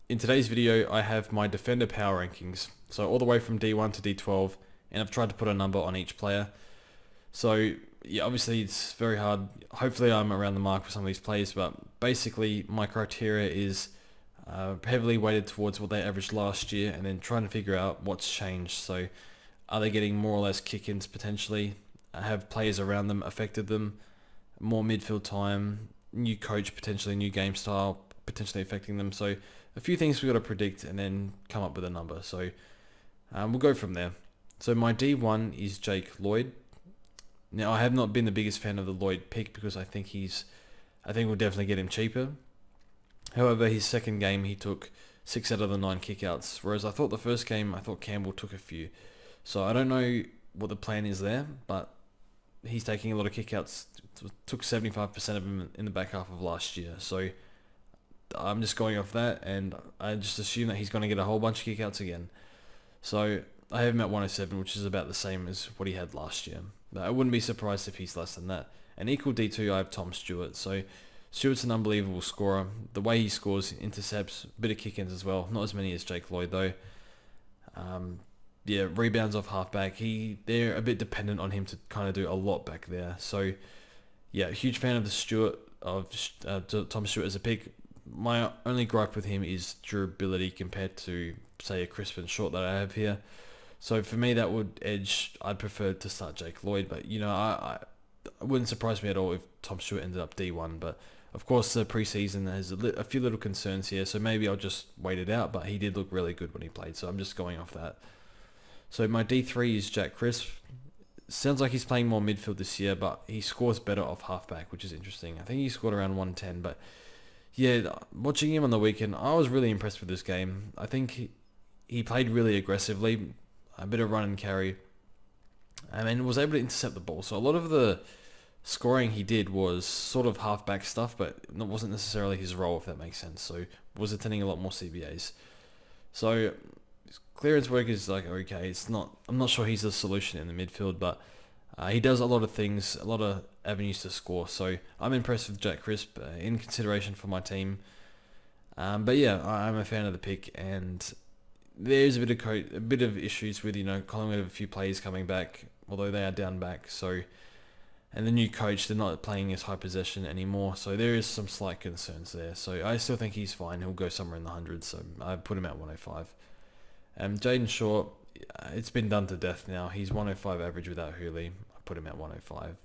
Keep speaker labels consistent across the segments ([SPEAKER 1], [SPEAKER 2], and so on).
[SPEAKER 1] In today's video, I have my defender power rankings. So all the way from D1 to D12, and I've tried to put a number on each player. So yeah, obviously it's very hard. Hopefully I'm around the mark for some of these players, but basically my criteria is heavily weighted towards what they averaged last year, and then trying to figure out what's changed. So are they getting more or less kick-ins potentially? Have players around them affected them? More midfield time, new coach potentially, new game style potentially affecting them. So a few things we've got to predict and then come up with a number. So we'll go from there. So my D1 is Jake Lloyd. Now I have not been the biggest fan of the Lloyd pick because I think we'll definitely get him cheaper. However, his second game he took 6 out of the 9 kickouts, whereas I thought the first game I thought Campbell took a few. So I don't know what the plan is there, but he's taking a lot of kickouts. Took 75% of them in the back half of last year. So I'm just going off that, and I just assume that he's going to get a whole bunch of kickouts again. So I have him at 107, which is about the same as what he had last year. But I wouldn't be surprised if he's less than that. And equal D2, I have Tom Stewart. So Stewart's an unbelievable scorer. The way he scores, intercepts, a bit of kick-ins as well. Not as many as Jake Lloyd though. Rebounds off halfback. They're a bit dependent on him to kind of do a lot back there. So yeah, huge fan of Tom Stewart as a pick. My only gripe with him is durability compared to, say, a crisp and short that I have here. So for me, that would edge. I'd prefer to start Jake Lloyd, but I it wouldn't surprise me at all if Tom Stewart ended up D1. But of course, the preseason has a few little concerns here, so maybe I'll just wait it out. But he did look really good when he played, so I'm just going off that. So my D3 is Jack Crisp. Sounds like he's playing more midfield this year, but he scores better off halfback, which is interesting. I think he scored around 110, but yeah, watching him on the weekend, I was really impressed with this game. I think he played really aggressively, a bit of run and carry, and was able to intercept the ball. So a lot of the scoring he did was sort of halfback stuff, but it wasn't necessarily his role, if that makes sense. So was attending a lot more CBAs. So clearance work is like okay. I'm not sure he's the solution in the midfield, but he does a lot of things, a lot of avenues to score. So I'm impressed with Jack Crisp in consideration for my team. But yeah, I'm a fan of the pick, and there's a bit of issues with Collingwood have a few players coming back, although they are down back. So and the new coach, they're not playing as high possession anymore. So there is some slight concerns there. So I still think he's fine. He'll go somewhere in the hundreds. So I put him at 105. Jaden Short, it's been done to death now. He's 105 average without Hooley. I put him at 105.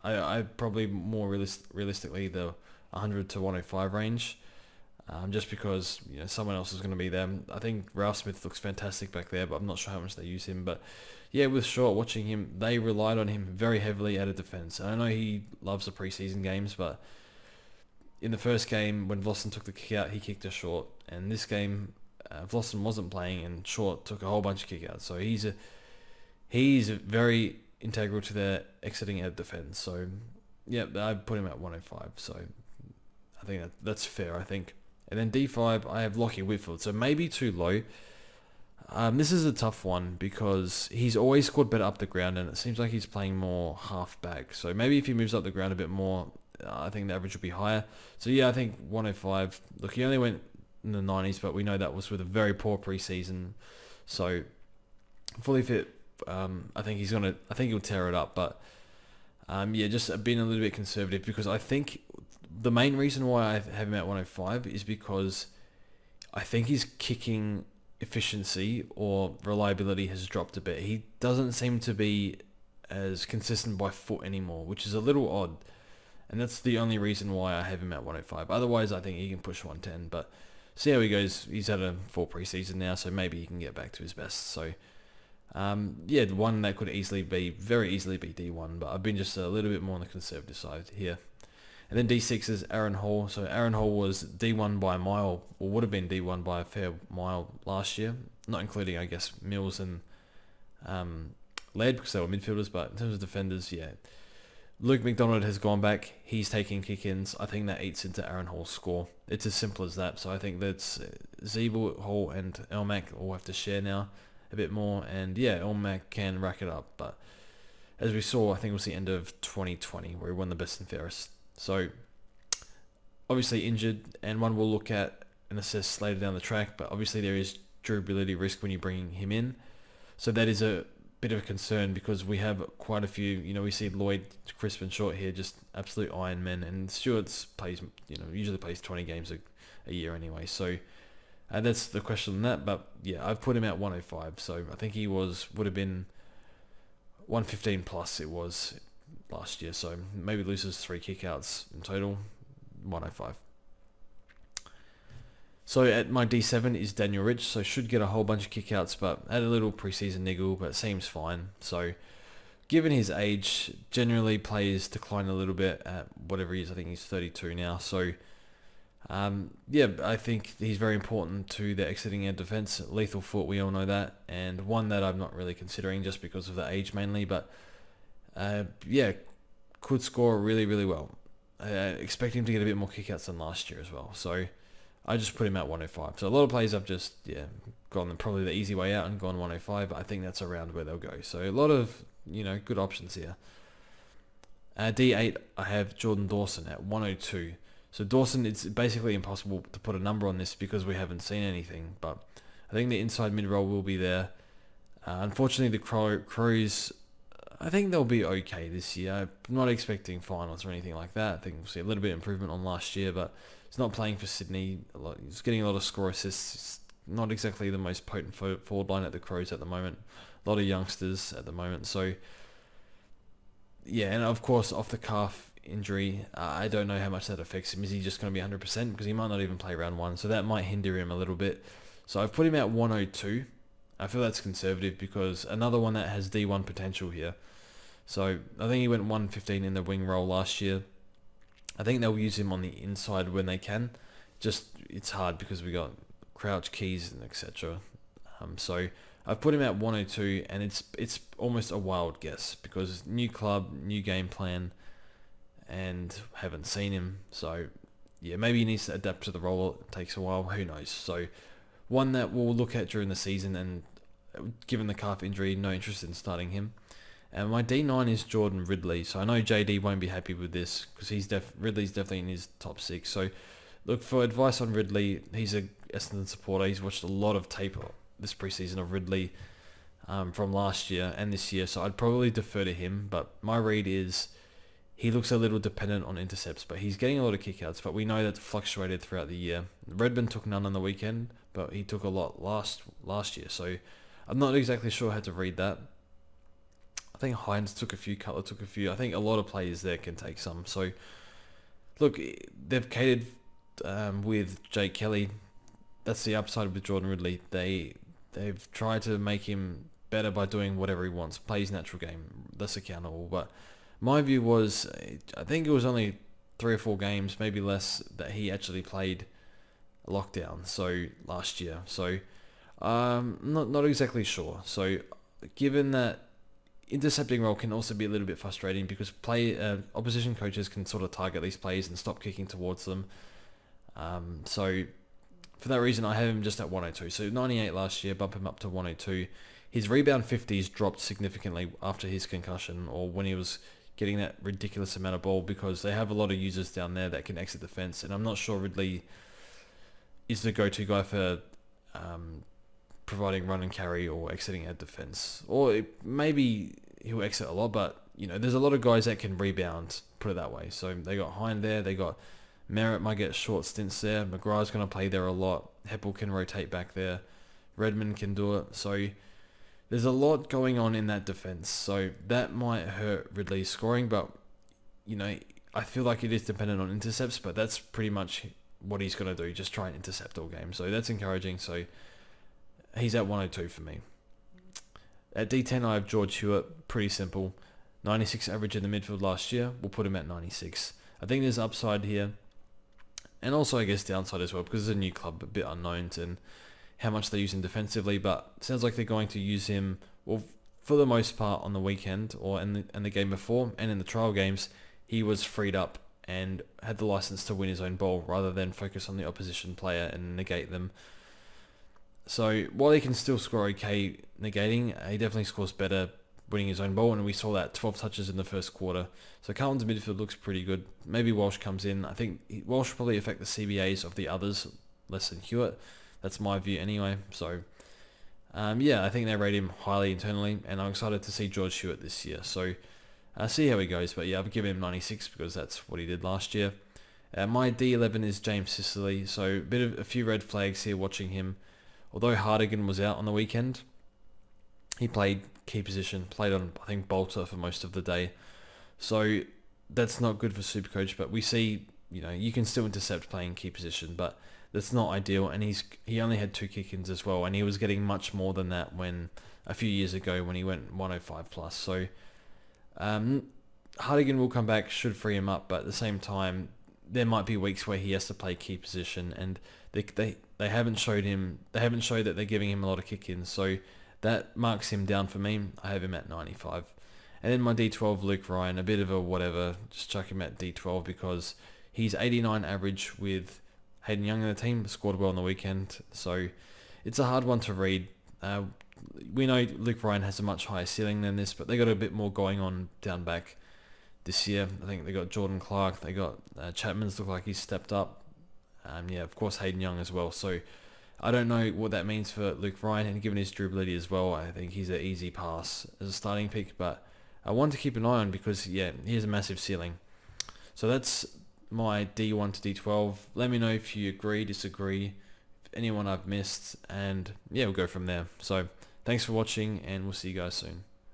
[SPEAKER 1] I probably more realistically the 100 to 105 range, just because someone else is going to be there. I think Ralph Smith looks fantastic back there, but I'm not sure how much they use him. But yeah, with Short, watching him, they relied on him very heavily out of defence. I know he loves the preseason games, but in the first game when Dawson took the kick out, he kicked a short, and this game Dawson wasn't playing, and Short took a whole bunch of kickouts. So he's very integral to their exiting out defence. So yeah, I put him at 105. So I think that's fair. I think. And then D5, I have Lockie Whitfield. So maybe too low. This is a tough one because he's always scored better up the ground, and it seems like he's playing more half back. So maybe if he moves up the ground a bit more, I think the average will be higher. So yeah, I think 105. Look, he only went in the 90s, but we know that was with a very poor preseason. So fully fit, I think he'll tear it up. But just being a little bit conservative, because I think the main reason why I have him at 105 is because I think his kicking efficiency or reliability has dropped a bit. He doesn't seem to be as consistent by foot anymore, which is a little odd. And that's the only reason why I have him at 105. Otherwise, I think he can push 110. But see how he goes. He's had a full preseason now, so maybe he can get back to his best. So, the one that could very easily be D1, but I've been just a little bit more on the conservative side here. And then D6 is Aaron Hall. So Aaron Hall was D1 by a mile, or would have been D1 by a fair mile last year, not including, I guess, Mills and Laird, because they were midfielders, but in terms of defenders, yeah. Luke McDonald has gone back. He's taking kick-ins. I think that eats into Aaron Hall's score. It's as simple as that. So I think that's Zeeble, Hall, and Elmac all have to share now a bit more. And yeah, Elmac can rack it up. But as we saw, I think it was the end of 2020 where he won the best and fairest. So obviously injured, and one we'll look at an assist later down the track, but obviously there is durability risk when you bring him in. So that is a bit of a concern because we have quite a few, we see Lloyd, Crisp and Short here, just absolute Iron Men, and Stewart's plays, usually plays 20 games a year anyway. So that's the question on that. But yeah, I've put him at 105. So I think he would have been 115 plus it was last year. So maybe loses 3 kickouts in total, 105. So at my D7 is Daniel Rich, so should get a whole bunch of kickouts, but had a little preseason niggle, but seems fine. So given his age, generally players decline a little bit at whatever he is. I think he's 32 now. So I think he's very important to the exiting end defense. Lethal foot, we all know that, and one that I'm not really considering just because of the age mainly, but could score really, really well. Expect him to get a bit more kickouts than last year as well. So I just put him at 105. So a lot of players I've just gone probably the easy way out and gone 105, but I think that's around where they'll go. So a lot of good options here. D8 I have Jordan Dawson at 102. So Dawson, it's basically impossible to put a number on this because we haven't seen anything, but I think the inside mid role will be there. Unfortunately, the Crows, I think they'll be okay this year. I'm not expecting finals or anything like that. I think we'll see a little bit of improvement on last year, but he's not playing for Sydney. He's getting a lot of score assists. He's not exactly the most potent forward line at the Crows at the moment. A lot of youngsters at the moment. So, yeah, and of course, off the calf injury, I don't know how much that affects him. Is he just going to be 100%? Because he might not even play round 1, so that might hinder him a little bit. So I've put him at 102. I feel that's conservative because another one that has D1 potential here. So I think he went 115 in the wing role last year. I think they'll use him on the inside when they can. Just, it's hard because we got Crouch, Keys, and etc. So I've put him at 102, and it's almost a wild guess because new club, new game plan, and haven't seen him. So yeah, maybe he needs to adapt to the role. It takes a while. Who knows? So one that we'll look at during the season, and given the calf injury, no interest in starting him. And my D9 is Jordan Ridley. So I know JD won't be happy with this because Ridley's definitely in his top 6. So look, for advice on Ridley, he's a Essendon supporter. He's watched a lot of tape this preseason of Ridley from last year and this year. So I'd probably defer to him. But my read is he looks a little dependent on intercepts, but he's getting a lot of kickouts. But we know that fluctuated throughout the year. Redmond took none on the weekend, but he took a lot last year. So I'm not exactly sure how to read that. I think Hines took a few, Cutler took a few. I think a lot of players there can take some. So, look, they've catered with Jake Kelly. That's the upside with Jordan Ridley. They've tried to make him better by doing whatever he wants. Play his natural game. That's accountable. But my view was, I think it was only 3 or 4 games, maybe less, that he actually played lockdown. So last year. So not exactly sure. So given that intercepting role can also be a little bit frustrating because opposition coaches can sort of target these players and stop kicking towards them. So for that reason, I have him just at 102. So 98 last year, bump him up to 102. His rebound 50s dropped significantly after his concussion or when he was getting that ridiculous amount of ball because they have a lot of users down there that can exit the fence. And I'm not sure Ridley is the go-to guy for providing run and carry or exiting at defense. Or maybe he'll exit a lot, but there's a lot of guys that can rebound, put it that way. So they got Hind there, they got Merritt might get short stints there, McGrath's going to play there a lot, Heppel can rotate back there, Redmond can do it. So there's a lot going on in that defense. So that might hurt Ridley's scoring, but I feel like it is dependent on intercepts, but that's pretty much what he's going to do, just try and intercept all game. So that's encouraging. So he's at 102 for me. At D10, I have George Hewitt. Pretty simple. 96 average in the midfield last year. We'll put him at 96. I think there's upside here. And also, I guess, downside as well, because it's a new club, a bit unknown and how much they use him defensively. But it sounds like they're going to use him, well, for the most part, on the weekend or in the game before. And in the trial games, he was freed up and had the license to win his own ball rather than focus on the opposition player and negate them. So while he can still score okay negating, he definitely scores better winning his own ball, and we saw that 12 touches in the first quarter. So Carlton's midfield looks pretty good. Maybe Walsh comes in. I think Walsh will probably affect the CBAs of the others less than Hewitt. That's my view anyway. So, yeah, I think they rate him highly internally, and I'm excited to see George Hewitt this year. So, see how he goes. But yeah, I've given him 96 because that's what he did last year. My D11 is James Sicily. So, a few red flags here watching him. Although Hardigan was out on the weekend, he played key position, played on, I think, Bolter for most of the day. So that's not good for Supercoach, but we see, you can still intercept playing key position, but that's not ideal. And he only had 2 kick-ins as well, and he was getting much more than that a few years ago when he went 105 plus. So Hardigan will come back, should free him up, but at the same time, there might be weeks where he has to play key position, and they haven't showed that they're giving him a lot of kick-ins. So that marks him down for me. I have him at 95. And then my D12, Luke Ryan, a bit of a whatever. Just chuck him at D12 because he's 89 average with Hayden Young in the team. Scored well on the weekend. So it's a hard one to read. We know Luke Ryan has a much higher ceiling than this, but they got a bit more going on down back this year. I think they got Jordan Clark. They got Chapman's look like he's stepped up. Yeah, of course, Hayden Young as well. So I don't know what that means for Luke Ryan, and given his durability as well, I think he's an easy pass as a starting pick, but I want to keep an eye on because, yeah, he has a massive ceiling. So that's my D1 to D12. Let me know if you agree, disagree, if anyone I've missed, and yeah, we'll go from there. So thanks for watching, and we'll see you guys soon.